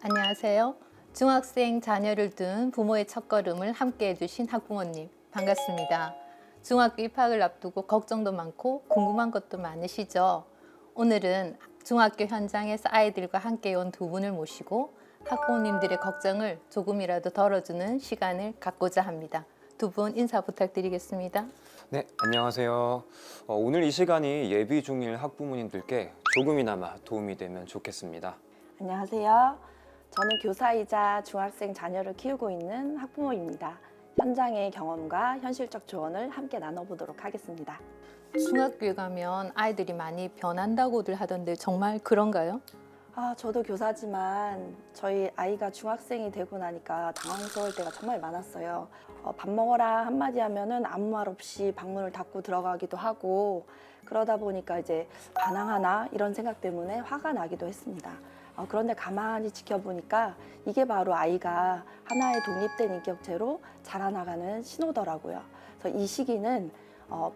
안녕하세요. 중학생 자녀를 둔 부모의 첫걸음을 함께 해주신 학부모님 반갑습니다. 중학교 입학을 앞두고 걱정도 많고 궁금한 것도 많으시죠? 오늘은 중학교 현장에서 아이들과 함께 온 두 분을 모시고 학부모님들의 걱정을 조금이라도 덜어주는 시간을 갖고자 합니다. 두 분 인사 부탁드리겠습니다. 네, 안녕하세요. 오늘 이 시간이 예비 중일 학부모님들께 조금이나마 도움이 되면 좋겠습니다. 안녕하세요. 저는 교사이자 중학생 자녀를 키우고 있는 학부모입니다. 현장의 경험과 현실적 조언을 함께 나눠보도록 하겠습니다. 중학교에 가면 아이들이 많이 변한다고들 하던데 정말 그런가요? 저도 교사지만 저희 아이가 중학생이 되고 나니까 당황스러울 때가 정말 많았어요. 밥 먹어라 한마디 하면은 아무 말 없이 방문을 닫고 들어가기도 하고 그러다 보니까 이제 반항하나 이런 생각 때문에 화가 나기도 했습니다. 그런데 가만히 지켜보니까 이게 바로 아이가 하나의 독립된 인격체로 자라나가는 신호더라고요. 그래서 이 시기는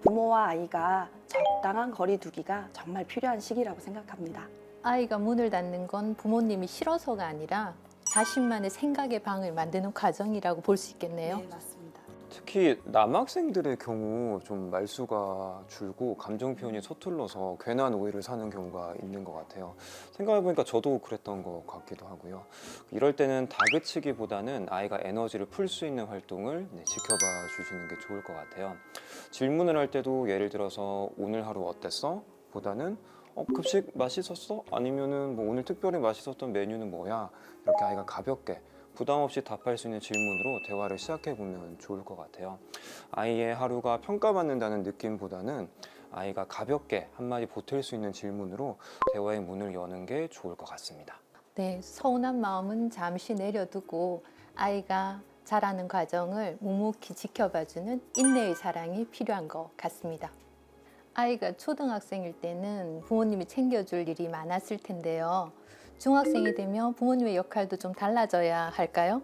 부모와 아이가 적당한 거리 두기가 정말 필요한 시기라고 생각합니다. 아이가 문을 닫는 건 부모님이 싫어서가 아니라 자신만의 생각의 방을 만드는 과정이라고 볼 수 있겠네요. 네, 맞습니다. 특히 남학생들의 경우 좀 말수가 줄고 감정 표현이 서툴러서 괜한 오해를 사는 경우가 있는 것 같아요. 생각해보니까 저도 그랬던 것 같기도 하고요. 이럴 때는 다그치기보다는 아이가 에너지를 풀 수 있는 활동을 지켜봐 주시는 게 좋을 것 같아요. 질문을 할 때도 예를 들어서 오늘 하루 어땠어? 보다는 급식 맛있었어? 아니면은 뭐 오늘 특별히 맛있었던 메뉴는 뭐야? 이렇게 아이가 가볍게 부담 없이 답할 수 있는 질문으로 대화를 시작해 보면 좋을 것 같아요. 아이의 하루가 평가받는다는 느낌보다는 아이가 가볍게 한마디 보탤 수 있는 질문으로 대화의 문을 여는 게 좋을 것 같습니다. 네, 서운한 마음은 잠시 내려두고 아이가 자라는 과정을 묵묵히 지켜봐주는 인내의 사랑이 필요한 것 같습니다. 아이가 초등학생일 때는 부모님이 챙겨줄 일이 많았을 텐데요. 중학생이 되면 부모님의 역할도 좀 달라져야 할까요?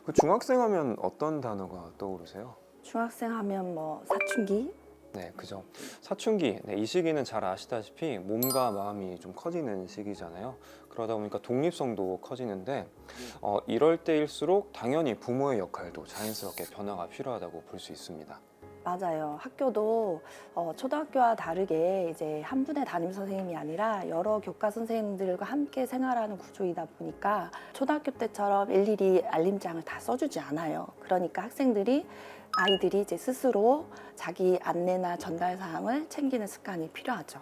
그 중학생 하면 어떤 단어가 떠오르세요? 중학생 하면 뭐 사춘기? 네, 그죠. 사춘기, 이 시기는 잘 아시다시피 몸과 마음이 좀 커지는 시기잖아요. 그러다 보니까 독립성도 커지는데 이럴 때일수록 당연히 부모의 역할도 자연스럽게 변화가 필요하다고 볼 수 있습니다. 맞아요. 학교도 초등학교와 다르게 이제 한 분의 담임 선생님이 아니라 여러 교과 선생님들과 함께 생활하는 구조이다 보니까 초등학교 때처럼 일일이 알림장을 다 써주지 않아요. 그러니까 아이들이 이제 스스로 자기 안내나 전달 사항을 챙기는 습관이 필요하죠.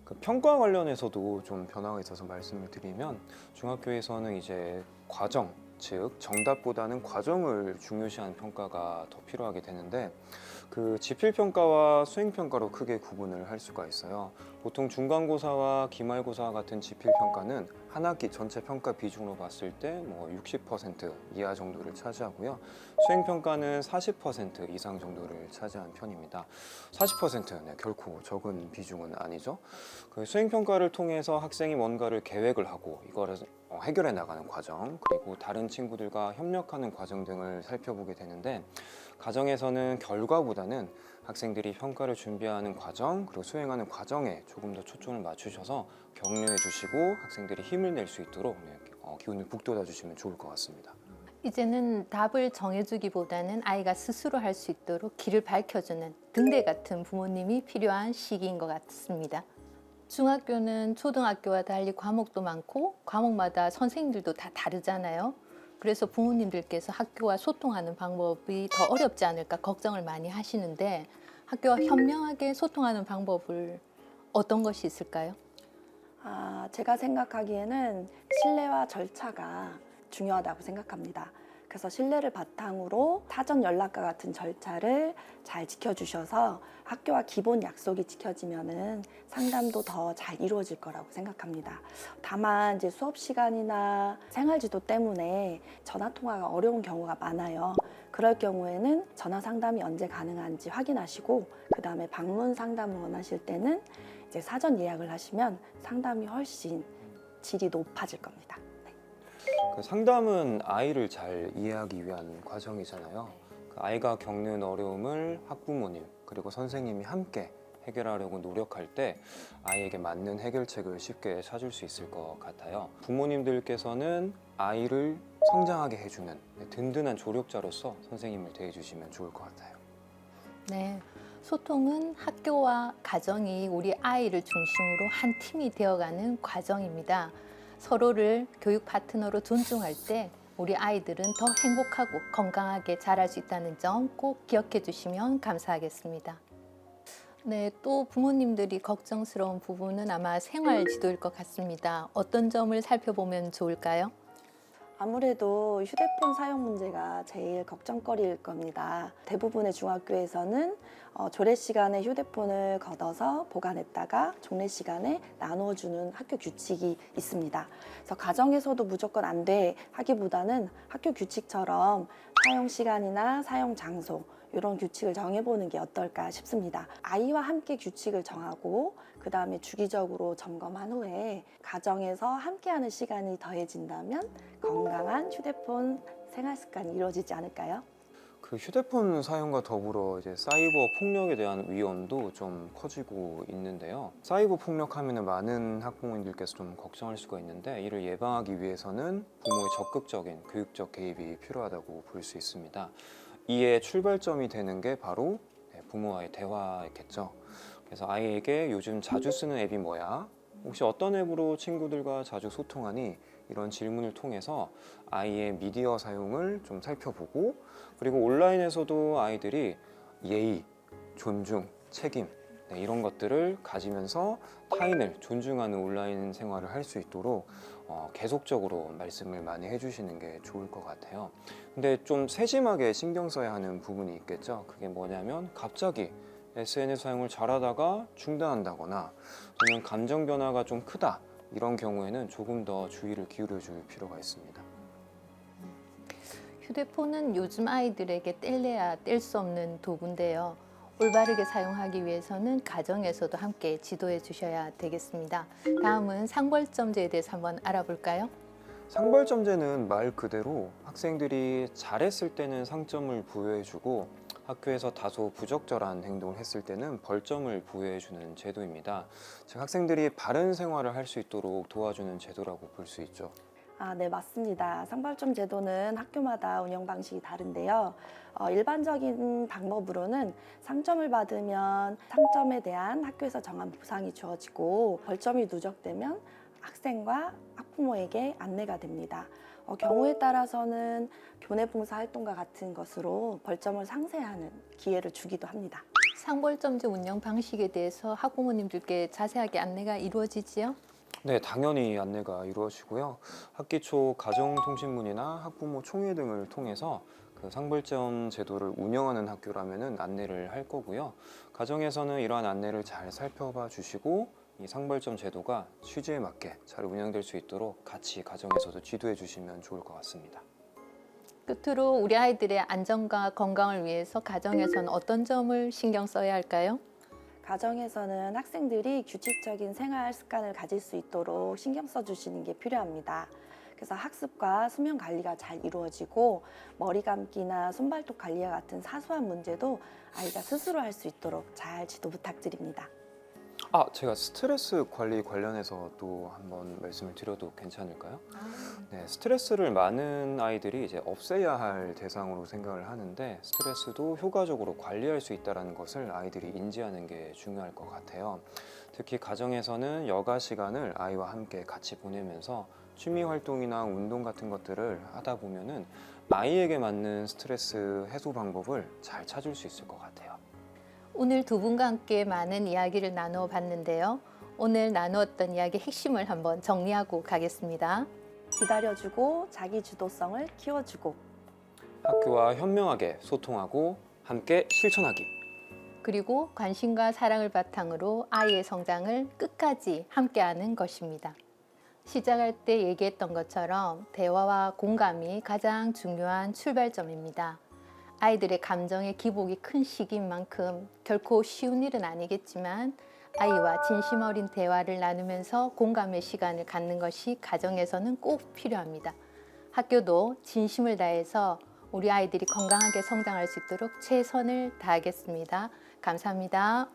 그 평가 관련해서도 좀 변화가 있어서 말씀을 드리면 중학교에서는 이제 과정, 즉 정답보다는 과정을 중요시하는 평가가 더 필요하게 되는데 그 지필평가와 수행평가로 크게 구분을 할 수가 있어요. 보통 중간고사와 기말고사 같은 지필평가는 한 학기 전체 평가 비중으로 봤을 때 뭐 60% 이하 정도를 차지하고요. 수행평가는 40% 이상 정도를 차지하는 편입니다. 40%는 결코 적은 비중은 아니죠. 그 수행평가를 통해서 학생이 뭔가를 계획을 하고 이거를 해결해 나가는 과정, 그리고 다른 친구들과 협력하는 과정 등을 살펴보게 되는데 가정에서는 결과보다는 학생들이 평가를 준비하는 과정 그리고 수행하는 과정에 조금 더 초점을 맞추셔서 격려해 주시고 학생들이 힘을 낼 수 있도록 기운을 북돋아 주시면 좋을 것 같습니다. 이제는 답을 정해주기보다는 아이가 스스로 할 수 있도록 길을 밝혀주는 등대 같은 부모님이 필요한 시기인 것 같습니다. 중학교는 초등학교와 달리 과목도 많고 과목마다 선생님들도 다 다르잖아요. 그래서 부모님들께서 학교와 소통하는 방법이 더 어렵지 않을까 걱정을 많이 하시는데 학교와 현명하게 소통하는 방법을 어떤 것이 있을까요? 제가 생각하기에는 신뢰와 절차가 중요하다고 생각합니다. 그래서 신뢰를 바탕으로 사전 연락과 같은 절차를 잘 지켜주셔서 학교와 기본 약속이 지켜지면은 상담도 더 잘 이루어질 거라고 생각합니다. 다만 이제 수업 시간이나 생활지도 때문에 전화 통화가 어려운 경우가 많아요. 그럴 경우에는 전화 상담이 언제 가능한지 확인하시고 그 다음에 방문 상담을 원하실 때는 이제 사전 예약을 하시면 상담이 훨씬 질이 높아질 겁니다. 그 상담은 아이를 잘 이해하기 위한 과정이잖아요. 그 아이가 겪는 어려움을 학부모님 그리고 선생님이 함께 해결하려고 노력할 때 아이에게 맞는 해결책을 쉽게 찾을 수 있을 것 같아요. 부모님들께서는 아이를 성장하게 해주는 든든한 조력자로서 선생님을 대해주시면 좋을 것 같아요. 네, 소통은 학교와 가정이 우리 아이를 중심으로 한 팀이 되어가는 과정입니다. 서로를 교육 파트너로 존중할 때 우리 아이들은 더 행복하고 건강하게 자랄 수 있다는 점 꼭 기억해 주시면 감사하겠습니다. 네, 또 부모님들이 걱정스러운 부분은 아마 생활 지도일 것 같습니다. 어떤 점을 살펴보면 좋을까요? 아무래도 휴대폰 사용 문제가 제일 걱정거리일 겁니다. 대부분의 중학교에서는 조례 시간에 휴대폰을 걷어서 보관했다가 종례 시간에 나누어주는 학교 규칙이 있습니다. 그래서 가정에서도 무조건 안 돼 하기보다는 학교 규칙처럼 사용 시간이나 사용 장소 이런 규칙을 정해보는 게 어떨까 싶습니다. 아이와 함께 규칙을 정하고 그 다음에 주기적으로 점검한 후에 가정에서 함께하는 시간이 더해진다면 건강한 휴대폰 생활 습관이 이루어지지 않을까요? 그 휴대폰 사용과 더불어 이제 사이버 폭력에 대한 위험도 좀 커지고 있는데요. 사이버 폭력하면은 많은 학부모님들께서 좀 걱정할 수가 있는데 이를 예방하기 위해서는 부모의 적극적인 교육적 개입이 필요하다고 볼 수 있습니다. 이에 출발점이 되는 게 바로 부모와의 대화겠죠. 그래서 아이에게 요즘 자주 쓰는 앱이 뭐야? 혹시 어떤 앱으로 친구들과 자주 소통하니? 이런 질문을 통해서 아이의 미디어 사용을 좀 살펴보고 그리고 온라인에서도 아이들이 예의, 존중, 책임 이런 것들을 가지면서 타인을 존중하는 온라인 생활을 할 수 있도록 계속적으로 말씀을 많이 해주시는 게 좋을 것 같아요. 근데 좀 세심하게 신경 써야 하는 부분이 있겠죠. 그게 뭐냐면 갑자기 SNS 사용을 잘하다가 중단한다거나 또는 감정 변화가 좀 크다 이런 경우에는 조금 더 주의를 기울여 줄 필요가 있습니다. 휴대폰은 요즘 아이들에게 뗄래야 뗄 수 없는 도구인데요. 올바르게 사용하기 위해서는 가정에서도 함께 지도해 주셔야 되겠습니다. 다음은 상벌점제에 대해서 한번 알아볼까요? 상벌점제는 말 그대로 학생들이 잘했을 때는 상점을 부여해주고 학교에서 다소 부적절한 행동을 했을 때는 벌점을 부여해주는 제도입니다. 즉 학생들이 바른 생활을 할 수 있도록 도와주는 제도라고 볼 수 있죠. 네, 맞습니다. 상벌점 제도는 학교마다 운영 방식이 다른데요. 일반적인 방법으로는 상점을 받으면 상점에 대한 학교에서 정한 보상이 주어지고 벌점이 누적되면 학생과 학부모에게 안내가 됩니다. 경우에 따라서는 교내 봉사 활동과 같은 것으로 벌점을 상쇄하는 기회를 주기도 합니다. 상벌점제 운영 방식에 대해서 학부모님들께 자세하게 안내가 이루어지지요? 네, 당연히 안내가 이루어지고요. 학기 초 가정통신문이나 학부모 총회 등을 통해서 그 상벌점 제도를 운영하는 학교라면은 안내를 할 거고요. 가정에서는 이러한 안내를 잘 살펴봐 주시고 이 상벌점 제도가 취지에 맞게 잘 운영될 수 있도록 같이 가정에서도 지도해 주시면 좋을 것 같습니다. 끝으로 우리 아이들의 안전과 건강을 위해서 가정에서는 어떤 점을 신경 써야 할까요? 가정에서는 학생들이 규칙적인 생활 습관을 가질 수 있도록 신경 써주시는 게 필요합니다. 그래서 학습과 수면 관리가 잘 이루어지고 머리 감기나 손발톱 관리와 같은 사소한 문제도 아이가 스스로 할 수 있도록 잘 지도 부탁드립니다. 제가 스트레스 관리 관련해서 또 한번 말씀을 드려도 괜찮을까요? 네, 스트레스를 많은 아이들이 이제 없애야 할 대상으로 생각을 하는데 스트레스도 효과적으로 관리할 수 있다는 것을 아이들이 인지하는 게 중요할 것 같아요. 특히 가정에서는 여가 시간을 아이와 함께 같이 보내면서 취미 활동이나 운동 같은 것들을 하다 보면은 아이에게 맞는 스트레스 해소 방법을 잘 찾을 수 있을 것 같아요. 오늘 두 분과 함께 많은 이야기를 나누어 봤는데요. 오늘 나누었던 이야기의 핵심을 한번 정리하고 가겠습니다. 기다려주고 자기 주도성을 키워주고 학교와 현명하게 소통하고 함께 실천하기. 그리고 관심과 사랑을 바탕으로 아이의 성장을 끝까지 함께하는 것입니다. 시작할 때 얘기했던 것처럼 대화와 공감이 가장 중요한 출발점입니다. 아이들의 감정의 기복이 큰 시기인 만큼 결코 쉬운 일은 아니겠지만 아이와 진심 어린 대화를 나누면서 공감의 시간을 갖는 것이 가정에서는 꼭 필요합니다. 학교도 진심을 다해서 우리 아이들이 건강하게 성장할 수 있도록 최선을 다하겠습니다. 감사합니다.